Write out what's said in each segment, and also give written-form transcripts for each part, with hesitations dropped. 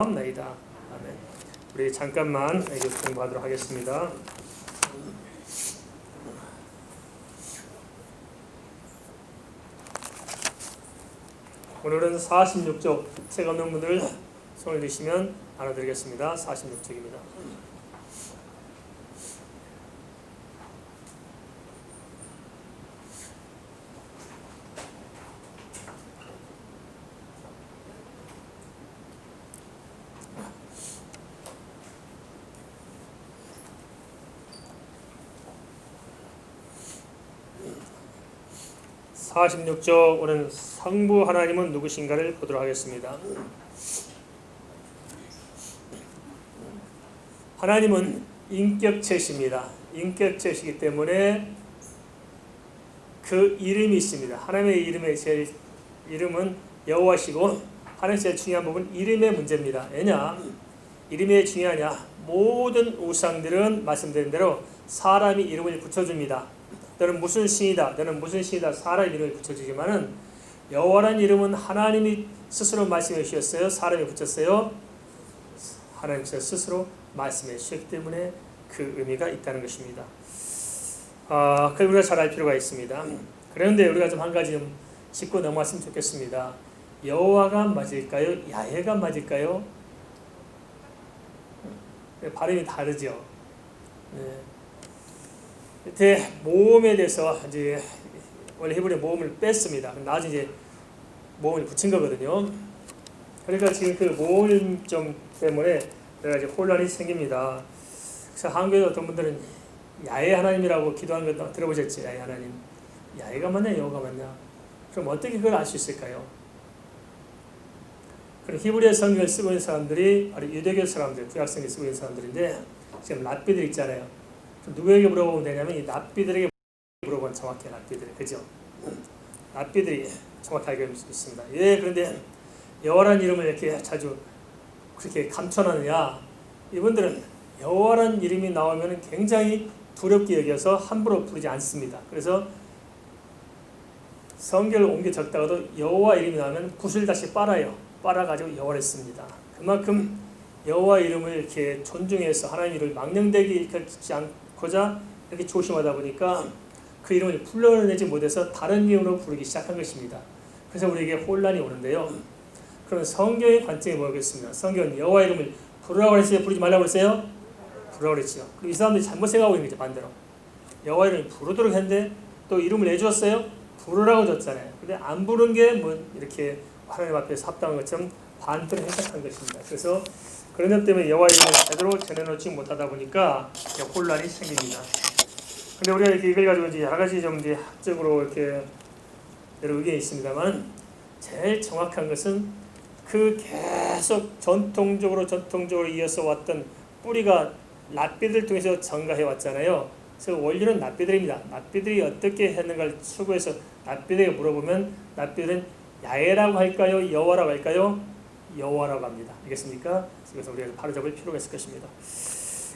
나이다. 아멘. 우리 잠깐만 이거 공부하도록 하겠습니다. 오늘은 46쪽 책 없는 분들 손을 드시면 알아드리겠습니다. 46쪽입니다. 46쪽 오늘 성부 하나님은 누구신가를 보도록 하겠습니다. 하나님은 인격체십니다. 인격체시기 때문에 그 이름이 있습니다. 하나님의 이름의 제일 이름은 여호와시고 하나님 제일 중요한 부분 이름의 문제입니다. 왜냐? 이름이 중요하냐? 모든 우상들은 말씀드린 대로 사람이 이름을 붙여줍니다. 너는 무슨 신이다. 너는 무슨 신이다. 사람 이름을 붙여주지만은 여호와라는 이름은 하나님이 스스로 말씀해 주셨어요. 사람이 붙였어요. 하나님께서 스스로 말씀해 주셨기 때문에 그 의미가 있다는 것입니다. 그걸 우리가 잘 알 필요가 있습니다. 그런데 우리가 좀 한 가지 좀 짚고 넘어갔으면 좋겠습니다. 여호와가 맞을까요? 야훼가 맞을까요? 발음이 다르죠. 네. 밑에 모음에 대해서 이제 원래 히브리 모음을 뺐습니다. 나중에 이제 모음을 붙인 거거든요. 그러니까 지금 그 모음점 때문에 여러 가지 혼란이 생깁니다. 그래서 한국에 어떤 분들은 야훼 하나님이라고 기도하는 거 들어보셨죠? 야훼 하나님. 야훼가 맞냐, 여호가 맞냐? 그럼 어떻게 그걸 알 수 있을까요? 그럼 히브리어 성경을 쓰고 있는 사람들이 바로 유대교 사람들, 구약성경을 쓰고 있는 사람들인데 지금 랍비들 있잖아요. 누구에게 물어보면 되냐면 이 랍비들에게 물어보면 정확해요. 랍비들, 그죠? 랍비들이 정확하게 알고 있습니다. 예, 그런데 여호와라는 이름을 이렇게 자주 그렇게 감춰놨느냐? 이분들은 여호와라는 이름이 나오면 굉장히 두렵게 여겨서 함부로 부르지 않습니다. 그래서 성경을 옮겨 적다가도 여호와 이름이 나오면 붓을 다시 빨아가지고 여호와를 씁니다. 그만큼 여호와 이름을 이렇게 존중해서 하나님 이름을 망령되게 일컫지 않고자 이렇게 조심하다 보니까 그 이름을 불러내지 못해서 다른 이름으로 부르기 시작한 것입니다. 그래서 우리에게 혼란이 오는데요. 그럼 성경의 관점이 뭐겠습니까? 성경은 여호와 이름을 부르라고 그랬어요? 부르지 말라고 그랬어요? 부르라고 그랬죠. 그럼 이 사람들이 잘못 생각하고 있는 거죠. 반대로. 여호와 이름을 부르도록 했는데 또 이름을 내주었어요? 부르라고 줬잖아요. 근데 안 부른 게 뭐 이렇게 하나님 앞에서 합당한 것처럼 반대로 해석한 것입니다. 그래서 그런 점 때문에 여호와 이름을 제대로 전해놓지 못하다 보니까 혼란이 생깁니다. 근데 우리가 이렇게 이걸 가지고 이제 여러 가지 좀 이제 학적으로 이렇게 여러 의견이 있습니다만 제일 정확한 것은 그 계속 전통적으로 이어서 왔던 뿌리가 랍비들 통해서 전가해 왔잖아요. 그래서 원리는 랍비들입니다. 랍비들이 어떻게 했는가를 추구해서 랍비들에게 물어보면 랍비들은 야훼라고 할까요? 여호와라고 할까요? 여호와라고 합니다. 알겠습니까? 그래서 우리가 바로잡을 필요가 있을 것입니다.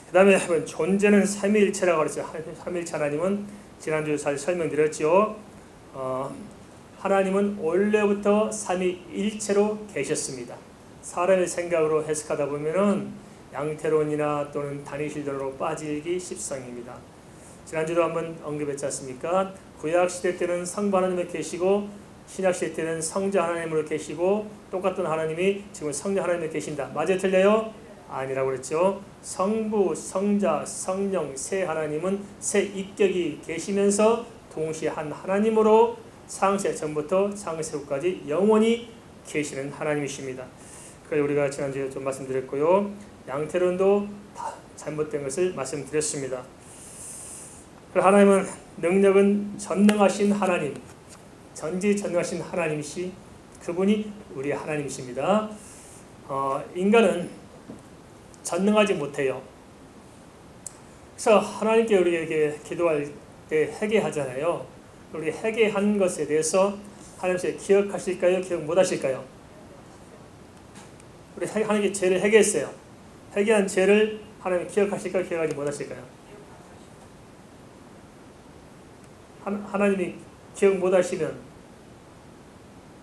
그 다음에 존재는 삼위일체라고 그랬죠. 삼위일체 하나님은 지난주에 잘 설명드렸죠. 하나님은 원래부터 삼위일체로 계셨습니다. 사람의 생각으로 해석하다 보면은 양태론이나 또는 다니실론으로 빠지기 십상입니다. 지난주도 한번 언급했지 않습니까? 구약시대 때는 성부 하나님이 계시고 신약시대 때는 성자 하나님으로 계시고 똑같은 하나님이 지금 성자 하나님에 계신다. 맞아요? 틀려요? 아니라고 그랬죠. 성부, 성자, 성령 세 하나님은 세 인격이 계시면서 동시에 한 하나님으로 창세 전부터 창세 후까지 영원히 계시는 하나님이십니다. 그걸 우리가 지난주에 좀 말씀드렸고요. 양태론도 다 잘못된 것을 말씀드렸습니다. 하나님은 능력은 전능하신 하나님, 전지전능하신 하나님이시 그분이 우리 하나님이십니다. 인간은 전능하지 못해요. 그래서 하나님께 우리에게 기도할 때 회개하잖아요. 우리 회개한 것에 대해서 하나님께서 기억하실까요? 기억 못하실까요? 우리 하나님께 죄를 회개했어요. 회개한 죄를 하나님 기억하실까요? 기억하지 못하실까요? 하나님이 기억 못하시면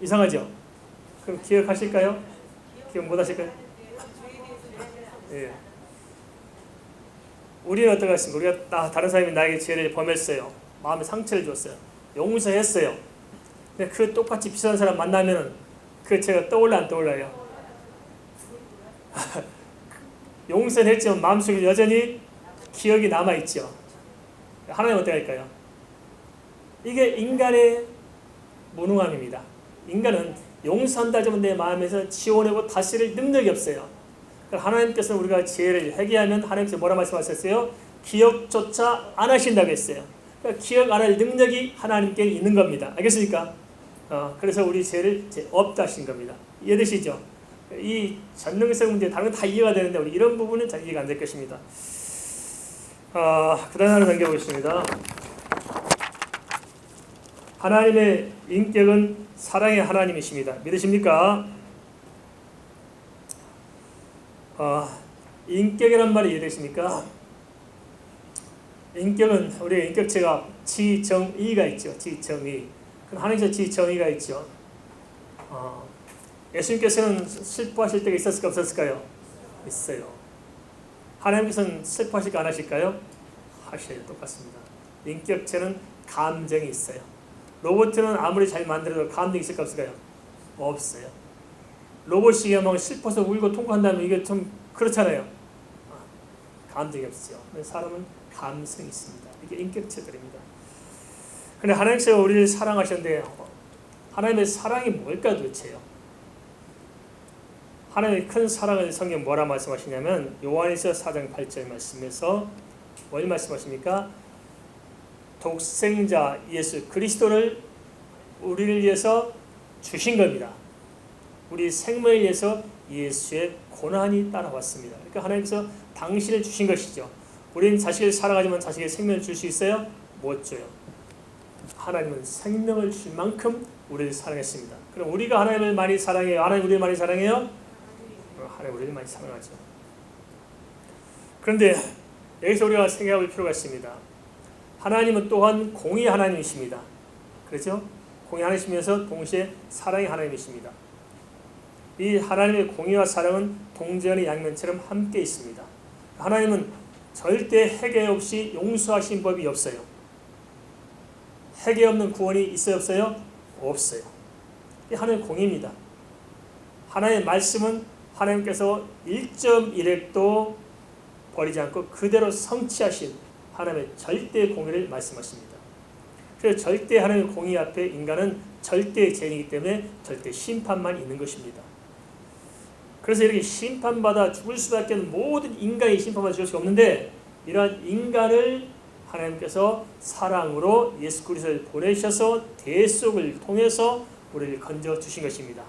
이상하죠? 그럼 기억하실까요? 기억 못하실까요? 예. 우리는 어떡하겠습니까? 우리가 다른 사람이 나에게 죄를 범했어요. 마음에 상처를 줬어요. 용서했어요. 근데 그 똑같이 비슷한 사람 만나면은 그 죄가 떠올라 안 떠올라요? 용서는 했지만 마음속에 여전히 기억이 남아있죠. 하나님은 어떻게 할까요? 이게 인간의 무능함입니다. 인간은 용서한다 하지만 내 마음에서 지워내고 다스릴 능력이 없어요. 하나님께서는 우리가 죄를 회개하면 하나님께서 뭐라 말씀하셨어요? 기억조차 안 하신다고 했어요. 그러니까 기억 안 할 능력이 하나님께 있는 겁니다. 알겠습니까? 그래서 우리 죄를 없다 하신 겁니다. 이해되시죠? 이 전능성 문제 다른 건 다 이해가 되는데 우리 이런 부분은 잘 이해가 안 될 것입니다. 그 다음 하나 넘겨보겠습니다. 하나님의 인격은 사랑의 하나님이십니다. 믿으십니까? 인격이란 말이 이해되십니까? 인격은 우리의 인격체가 지정의가 있죠. 지정의. 하나님께서 지정의가 있죠. 예수님께서는 슬퍼하실 때가 있었을까 없었을까요? 있어요. 하나님께서는 슬퍼하실까 안 하실까요? 하셔요. 똑같습니다. 인격체는 감정이 있어요. 로봇은 아무리 잘 만들어도 감정이 있을까 없을까요? 없어요. 로봇이 막 슬퍼서 울고 통곡한다면 이게 좀 그렇잖아요. 감정이 없죠. 사람은 감성이 있습니다. 이게 인격체들입니다. 그런데 하나님께서 우리를 사랑하셨는데 하나님의 사랑이 뭘까 도대체요? 하나님의 큰 사랑을 성경 뭐라 말씀하시냐면 요한일서 4장 8절 말씀에서 뭘 말씀하십니까? 독생자 예수 그리스도를 우리를 위해서 주신 겁니다. 우리 생명을 위해서 예수의 고난이 따라왔습니다. 그러니까 하나님께서 당신을 주신 것이죠. 우리는 자식을 사랑하지만 자식의 생명을 줄 수 있어요? 못 줘요. 하나님은 생명을 줄 만큼 우리를 사랑했습니다. 그럼 우리가 하나님을 많이 사랑해요? 하나님 우리를 많이 사랑해요? 하나님 우리를 많이 사랑하죠. 그런데 여기서 우리가 생각해 볼 필요가 있습니다. 하나님은 또한 공의 하나님이십니다. 그렇죠? 공의 하나님이시면서 동시에 사랑의 하나님이십니다. 이 하나님의 공의와 사랑은 동전의 양면처럼 함께 있습니다. 하나님은 절대 해계 없이 용서하신 법이 없어요. 해계 없는 구원이 있어요 없어요? 없어요. 이 하나님의 공의입니다. 하나님의 말씀은 하나님께서 1.1획도 버리지 않고 그대로 성취하신 하나님의 절대 공의를 말씀하십니다. 그래서 절대 하나님의 공의 앞에 인간은 절대 죄인이기 때문에 절대 심판만 있는 것입니다. 그래서 이렇게 심판받아 죽을 수밖에 없는 모든 인간이 심판받아 죽을 수가 없는데 이러한 인간을 하나님께서 사랑으로 예수 그리스도를 보내셔서 대속을 통해서 우리를 건져 주신 것입니다.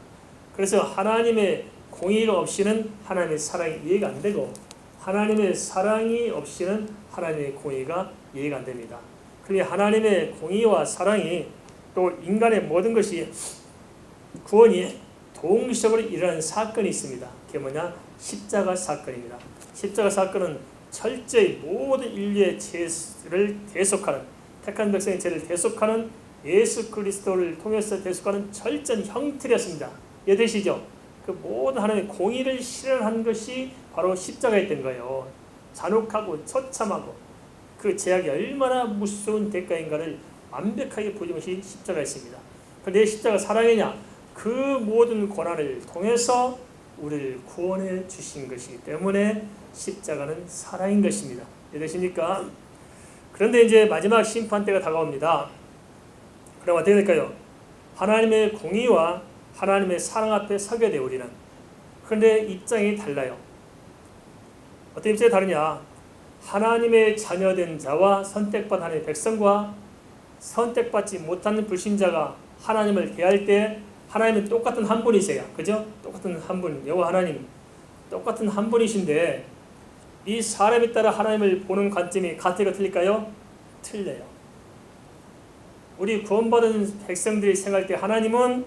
그래서 하나님의 공의가 없이는 하나님의 사랑이 이해가 안 되고 하나님의 사랑이 없이는 하나님의 공의가 이해가 안 됩니다. 그러니 하나님의 공의와 사랑이 또 인간의 모든 것이 구원이 동시적으로 일어나는 사건이 있습니다. 그게 뭐냐? 십자가 사건입니다. 십자가 사건은 철저히 모든 인류의 죄를 대속하는 택한 백성의 죄를 대속하는 예수 그리스도를 통해서 대속하는 철저한 형틀이었습니다. 이해되시죠? 그 모든 하나님의 공의를 실현한 것이 바로 십자가였던 거예요. 잔혹하고 처참하고 그 죄악이 얼마나 무서운 대가인가를 완벽하게 보여준 것이 십자가였습니다. 그런데 십자가 사랑이냐? 그 모든 고난을 통해서 우리를 구원해 주신 것이기 때문에 십자가는 사랑인 것입니다. 이해되십니까? 그런데 이제 마지막 심판 때가 다가옵니다. 그럼 어떻게 될까요? 하나님의 공의와 하나님의 사랑 앞에 서게 돼요, 우리는. 그런데 입장이 달라요. 어떤 입장이 다르냐? 하나님의 자녀된 자와 선택받은 하나님의 백성과 선택받지 못하는 불신자가 하나님을 대할 때 하나님은 똑같은 한 분이세요. 그죠? 똑같은 한 분, 여호와 하나님. 똑같은 한 분이신데 이 사람에 따라 하나님을 보는 관점이 같을까 틀릴까요? 틀려요. 우리 구원받은 백성들이 생각할 때 하나님은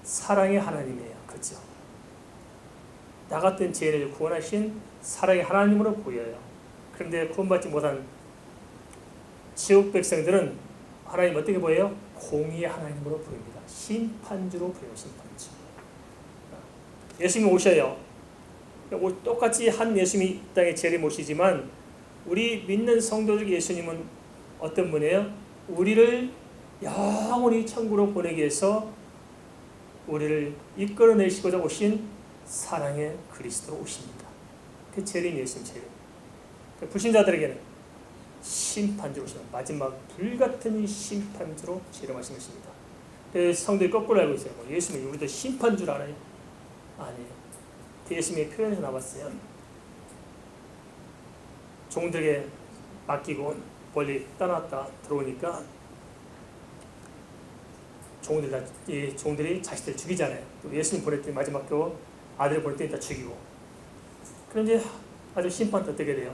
사랑의 하나님이에요. 그죠? 나 같은 죄인을 구원하신 사랑의 하나님으로 보여요. 그런데 구원받지 못한 지옥 백성들은 하나님 어떻게 보여요? 공의의 하나님으로 보입니다. 심판주로 보여요. 심판주. 예수님이 오셔요. 똑같이 한 예수님이 이 땅에 재림오시지만 우리 믿는 성도들 예수님은 어떤 분이에요? 우리를 영원히 천국으로 보내기 위해서 우리를 이끌어내시고자 오신 사랑의 그리스도로 오십니다. 그 재림 예수님 재림. 불신자들에게는 심판주로 오십니다. 마지막 불같은 심판주로 재림하신 것입니다. 성도들이 거꾸로 알고 있어요. 예수님이 우리도 심판주를 알아요? 아니에요. 예수님의 표현에서 나왔어요. 종들에게 맡기고 멀리 떠났다 들어오니까 종들이 자식들 죽이잖아요. 또 예수님 보냈더니 마지막으로 아들을 보냈더니 다 죽이고. 그런데 아주 심판도 어떻게 돼요?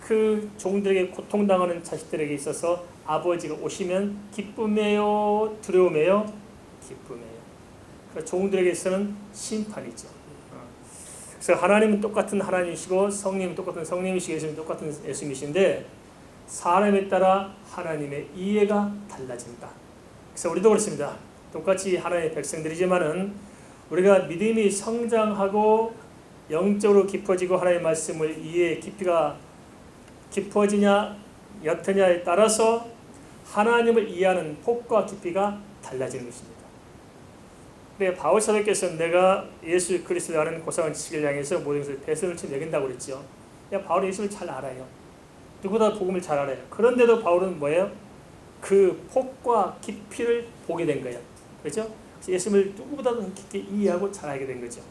그 종들에게 고통당하는 자식들에게 있어서 아버지가 오시면 기쁨이에요? 두려움이에요? 기쁨이에요. 그래서 종들에게서는 심판이죠. 그래서 하나님은 똑같은 하나님이시고 성령은 똑같은 성령이시고 예수님은 똑같은 예수님이신데 사람에 따라 하나님의 이해가 달라진다. 그래서 우리도 그렇습니다. 똑같이 하나님의 백성들이지만은 우리가 믿음이 성장하고 영적으로 깊어지고 하나님의 말씀을 이해 깊이가 깊어지냐 옅으냐에 따라서 하나님을 이해하는 폭과 깊이가 달라지는 것입니다. 바울 사도께서는 내가 예수 그리스도를 아는 고상한 지식을 향해서 모든 것을 배설을 쳐 여긴다고 그랬죠. 바울은 예수를 잘 알아요. 누구보다 복음을 잘 알아요. 그런데도 바울은 뭐예요? 그 폭과 깊이를 보게 된 거예요. 그렇죠? 예수를 누구보다도 깊게 이해하고 잘 알게 된 거죠.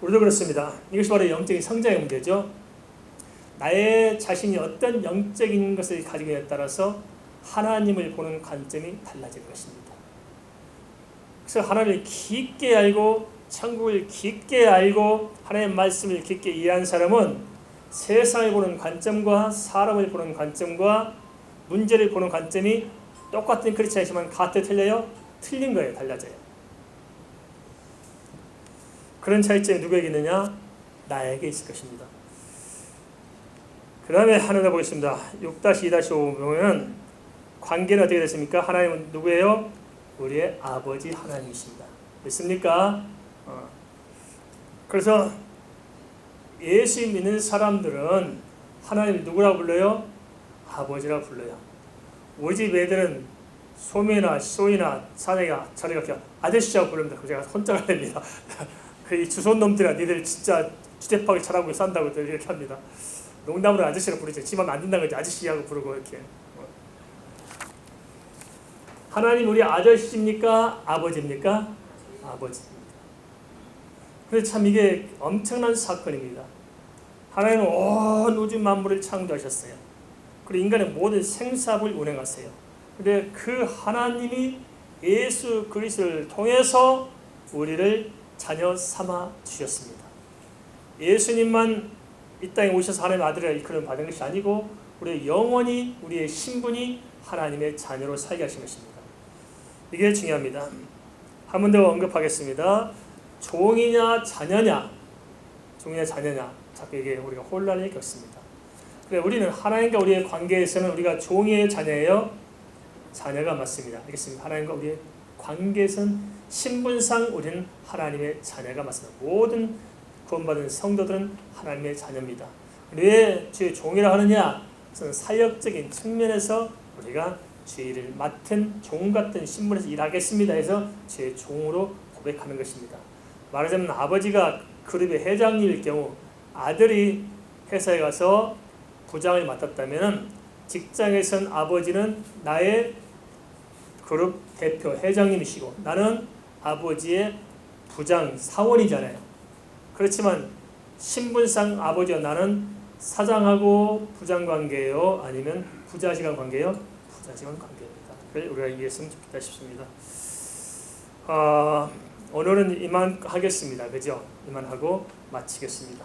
우리도 그렇습니다. 이것이 바로 영적인 성장의 문제죠. 나의 자신이 어떤 영적인 것을 가지고 있느냐에 따라서 하나님을 보는 관점이 달라지는 것입니다. 그래서 하나님을 깊게 알고 천국을 깊게 알고 하나님의 말씀을 깊게 이해한 사람은 세상을 보는 관점과 사람을 보는 관점과 문제를 보는 관점이 똑같은 크리스찬이지만 같아 틀려요? 틀린 거예요. 달라져요. 그런 차이점이 누구에게 있느냐? 나에게 있을 것입니다. 그 다음에 하나 더 보겠습니다. 6-2-5 보면 관계는 어떻게 됐습니까? 하나님은 누구예요? 우리의 아버지 하나님이십니다. 믿습니까? 그래서 예수 믿는 사람들은 하나님 누구라고 불러요? 아버지라고 불러요. 우리 집 애들은 소매나 소이나 사내가 저래가 아저씨라고 부릅니다. 제가 혼자 갈랍니다. 그 주손 놈들아, 니들 진짜 주제파게 잘하고 산다고 이렇게 합니다. 농담으로 아저씨라고 부르죠. 집하면 안 된다는 거지. 아저씨하고 부르고 이렇게. 하나님 우리 아저씨입니까? 아버지입니까? 아버지입니다. 그래서 참 이게 엄청난 사건입니다. 하나님은 온 우주 만물을 창조하셨어요. 그리고 인간의 모든 생사를 운행하세요. 그런데 그 하나님이 예수 그리스도를 통해서 우리를 자녀 삼아 주셨습니다. 예수님만 이 땅에 오셔서 하나님의 아들이라 일컬음 받은 것이 아니고 우리 영원히 우리의 신분이 하나님의 자녀로 살게 하신 것입니다. 이게 중요합니다. 한 번 더 언급하겠습니다. 종이냐 자녀냐, 종이냐 자녀냐, 자꾸 이게 우리가 혼란을 겪습니다. 그래, 우리는 하나님과 우리의 관계에서는 우리가 종이에요, 자녀예요? 자녀가 맞습니다. 알겠습니다. 하나님과 우리의 관계에서는 신분상 우리는 하나님의 자녀가 맞습니다. 모든 구원받은 성도들은 하나님의 자녀입니다. 왜 주의 종이라 하느냐? 그것은 사역적인 측면에서 우리가 주의 일을 맡은 종 같은 신분에서 일하겠습니다 해서 주의 종으로 고백하는 것입니다. 말하자면 아버지가 그룹의 회장일 경우 아들이 회사에 가서 부장을 맡았다면 직장에선 아버지는 나의 그룹 대표 회장님이시고 나는 아버지의 부장 사원이잖아요. 그렇지만 신분상 아버지와 나는 사장하고 부장 관계예요? 아니면 부자지간 관계예요? 부자지간 관계입니다. 그걸 우리가 이해했으면 좋겠다 싶습니다. 오늘은 이만 하겠습니다. 그죠? 이만 하고 마치겠습니다.